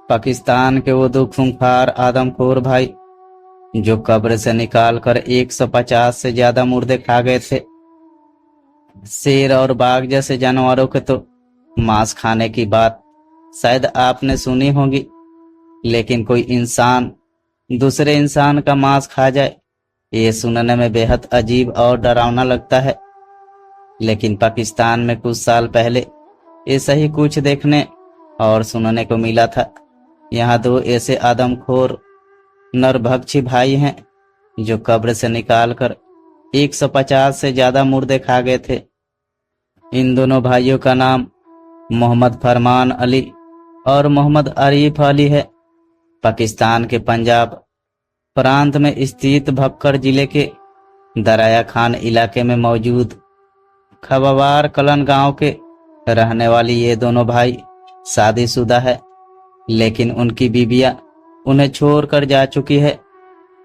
पाकिस्तान के वो दो खूंखार आदमखोर भाई जो कब्र से निकालकर 150 से ज्यादा मुर्दे खा गए थे। शेर और बाघ जैसे जानवरों के तो मांस खाने की बात शायद आपने सुनी होगी, लेकिन कोई इंसान दूसरे इंसान का मांस खा जाए, ये सुनने में बेहद अजीब और डरावना लगता है। लेकिन पाकिस्तान में कुछ साल पहले ऐसा ही कुछ देखने और सुनने को मिला था। यहाँ दो ऐसे आदमखोर नरभक्षी भाई हैं जो कब्र से निकालकर 150 से ज्यादा मुर्दे खा गए थे। इन दोनों भाइयों का नाम मोहम्मद फरमान अली और मोहम्मद आरिफ अली है। पाकिस्तान के पंजाब प्रांत में स्थित भक्कर जिले के दराया खान इलाके में मौजूद खबावार कलन गांव के रहने वाली ये दोनों भाई शादीशुदा है, लेकिन उनकी बीबियां उन्हें छोड़कर जा चुकी है।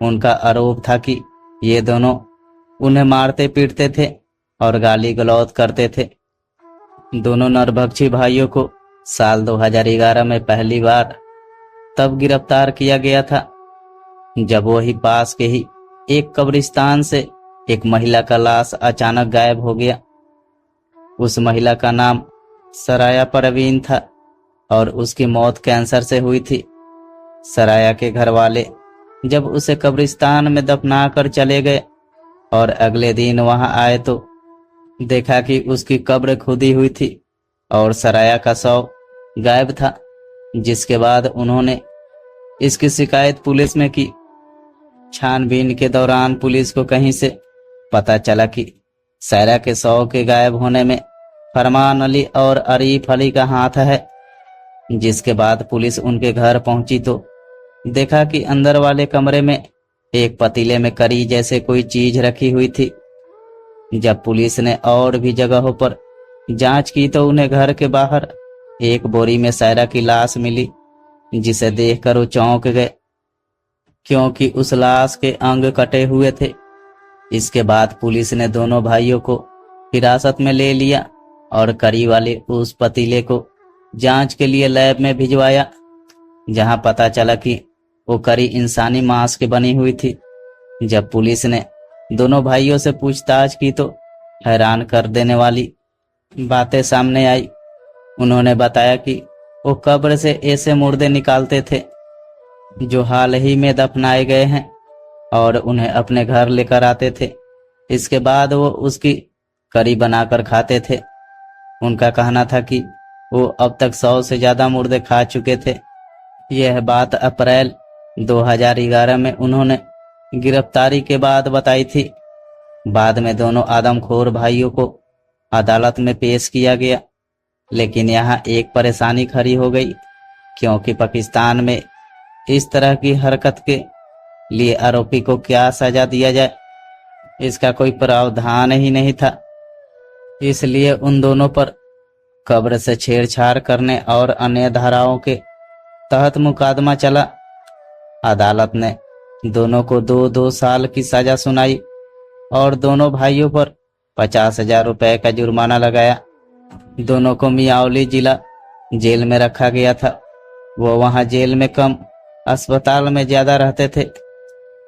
उनका आरोप था कि ये दोनों उन्हें मारते पीटते थे और गाली गलौज करते थे। दोनों नरभक्षी भाइयों को साल 2011 में पहली बार तब गिरफ्तार किया गया था जब वही पास के ही एक कब्रिस्तान से एक महिला का लाश अचानक गायब हो गया। उस महिला का नाम सराया परवीन था और उसकी मौत कैंसर से हुई थी। सराया के घर वाले जब उसे कब्रिस्तान में दफना कर चले गए और अगले दिन वहां आए तो देखा कि उसकी कब्र खुदी हुई थी और सराया का शव गायब था। जिसके बाद उन्होंने इसकी शिकायत पुलिस में की। छानबीन के दौरान पुलिस को कहीं से पता चला कि सराया के शव के गायब होने में फरमान अली और आरिफ अली का हाथ है। जिसके बाद पुलिस उनके घर पहुंची तो देखा कि अंदर वाले कमरे में एक पतीले में करी जैसे कोई चीज रखी हुई थी। जब पुलिस ने और भी जगहों पर जांच की तो उन्हें घर के बाहर एक बोरी में सायरा की लाश मिली, जिसे देखकर वो चौंक गए क्योंकि उस लाश के अंग कटे हुए थे। इसके बाद पुलिस ने दोनों भाइयों को हिरासत में ले लिया और करी वाले उस पतीले को जांच के लिए लैब में भिजवाया, जहां पता चला कि वो करी इंसानी मांस की बनी हुई थी। जब पुलिस ने दोनों भाइयों से पूछताछ की तो हैरान कर देने वाली बातें सामने आई। उन्होंने बताया कि वो कब्र से ऐसे मुर्दे निकालते थे जो हाल ही में दफनाए गए हैं और उन्हें अपने घर लेकर आते थे। इसके बाद वो उसकी करी बनाकर खाते थे। उनका कहना था कि वो अब तक 100 से ज्यादा मुर्दे खा चुके थे। यह बात अप्रैल 2011 में उन्होंने गिरफ्तारी के बाद बताई थी। बाद में दोनों आदमखोर भाइयों को अदालत में पेश किया गया, लेकिन यहाँ एक परेशानी खड़ी हो गई क्योंकि पाकिस्तान में इस तरह की हरकत के लिए आरोपी को क्या सजा दिया जाए, इसका कोई प्रावधान ही नहीं था। इसलिए उन दोनों पर कब्र से छेड़छाड़ करने और अन्य धाराओं के तहत मुकदमा चला। अदालत ने दोनों को 2-2 साल की सजा सुनाई और दोनों भाइयों पर 50,000 रुपए का जुर्माना लगाया। दोनों को मियावली जिला जेल में रखा गया था। वो वहां जेल में कम, अस्पताल में ज्यादा रहते थे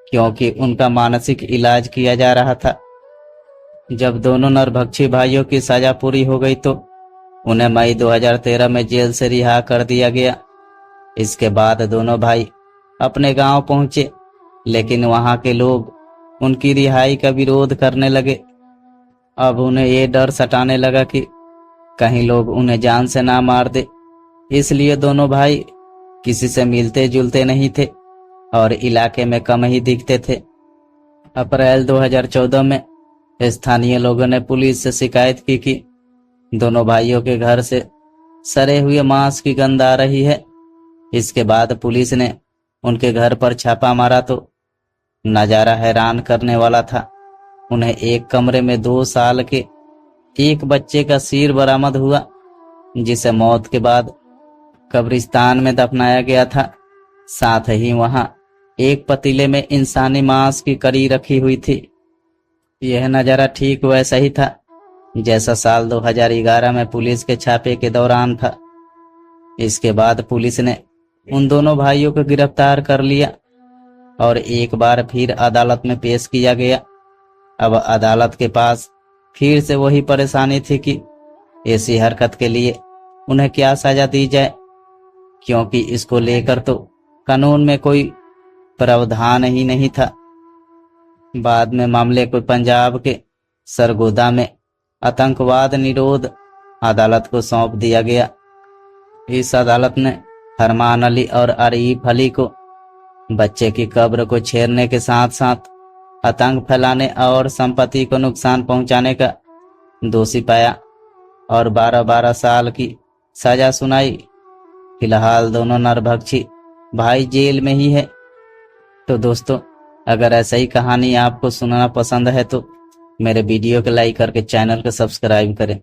क्योंकि उनका मानसिक इलाज किया जा रहा था। जब दोनों नरभक्षी भाइयों की सजा पूरी हो गई तो उन्हें मई 2013 में जेल से रिहा कर दिया गया। इसके बाद दोनों भाई अपने गांव पहुंचे, लेकिन वहां के लोग उनकी रिहाई का विरोध करने लगे। अब उन्हें ये डर सताने लगा कि कहीं लोग उन्हें जान से ना मार दे, इसलिए दोनों भाई किसी से मिलते जुलते नहीं थे और इलाके में कम ही दिखते थे। अप्रैल 2014 में स्थानीय लोगों ने पुलिस से शिकायत की कि दोनों भाइयों के घर से सड़े हुए मांस की गंध आ रही है। इसके बाद पुलिस ने उनके घर पर छापा मारा तो नजारा हैरान करने वाला था। उन्हें एक कमरे में 2 साल के एक बच्चे का सिर बरामद हुआ, जिसे मौत के बाद कब्रिस्तान में दफनाया गया था। साथ ही वहां एक पतीले में इंसानी मांस की करी रखी हुई थी। यह नजारा ठीक वैसा ही था जैसा साल 2011 में पुलिस के छापे के दौरान था। इसके बाद पुलिस ने उन दोनों भाइयों को गिरफ्तार कर लिया और एक बार फिर अदालत में पेश किया गया। अब अदालत के पास फिर से वही परेशानी थी कि ऐसी हरकत के लिए उन्हें क्या सजा दी जाए, क्योंकि इसको लेकर तो कानून में कोई प्रावधान ही नहीं था। बाद में मामले को पंजाब के सरगोदा में आतंकवाद निरोध अदालत को सौंप दिया गया। इस अदालत ने फरमान अली और आरिफ अली को बच्चे की कब्र को छेड़ने के साथ साथ आतंक फैलाने और संपत्ति को नुकसान पहुंचाने का दोषी पाया और 12-12 साल की सजा सुनाई। फिलहाल दोनों नरभक्षी भाई जेल में ही है। तो दोस्तों, अगर ऐसा ही कहानी आपको सुनना पसंद है तो मेरे वीडियो को लाइक करके चैनल को सब्सक्राइब करें।